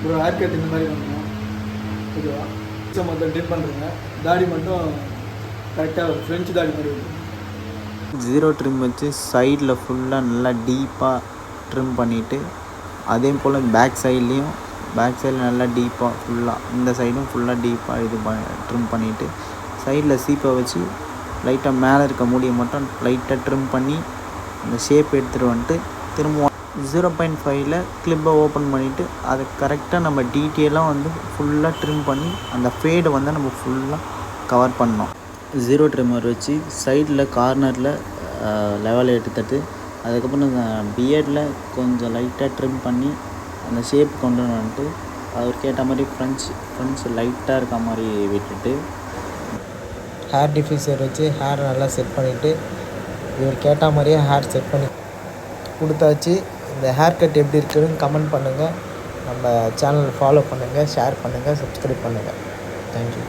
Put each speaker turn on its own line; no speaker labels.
Bro hair cut இந்த மாதிரி பண்ணணும் ஓகேவா. மொத்தம் ட்ரிம் பண்ணுறேங்க. தாடி மட்டும் கரெக்டாக ஒரு ஃப்ரெஞ்சு தாடி மாதிரி இருக்கும்.
ஜீரோ ட்ரிம் வச்சு சைடில் ஃபுல்லாக நல்லா டீப்பாக ட்ரிம் பண்ணிவிட்டு, அதே போல் பேக் சைடில் நல்லா டீப்பாக ஃபுல்லாக இந்த சைடும் ஃபுல்லாக டீப்பாக ட்ரிம் பண்ணிவிட்டு, சைடில் சீப்பை வச்சு லைட்டாக மேலே இருக்க முடியை மட்டும் லைட்டாக ட்ரிம் பண்ணி அந்த ஷேப் எடுத்துகிட்டு வந்துட்டு திரும்ப 0.5ல் கிளிப்பை ஓப்பன் பண்ணிவிட்டு அதை கரெக்டாக நம்ம டீட்டெயிலாக வந்து ஃபுல்லாக ட்ரிம் பண்ணி அந்த ஃபேடை வந்து நம்ம ஃபுல்லாக கவர் பண்ணோம். ஜீரோ ட்ரிம்மர் வச்சு சைடில் கார்னரில் லெவல் எடுத்துட்டு, அதுக்கப்புறம் பியர்டில் கொஞ்சம் லைட்டாக ட்ரிம் பண்ணி அந்த ஷேப் கொண்டு வந்துட்டு அவருக்கு ஏற்ற மாதிரி ஃப்ரெண்ட்ஸ் லைட்டாக இருக்க மாதிரி விட்டுட்டு
ஹேர் டிஃப்யூசர் வச்சு ஹேர் நல்லா செட் பண்ணிவிட்டு இவர் கேட்ட மாதிரியே ஹேர் செட் பண்ணி கொடுத்தாச்சு. இந்த ஹேர் கட் எப்படி இருக்குதுன்னு கமெண்ட் பண்ணுங்கள். நம்ம சேனல் ஃபாலோ பண்ணுங்கள், ஷேர் பண்ணுங்கள், சப்ஸ்கிரைப் பண்ணுங்கள். தேங்க்யூ.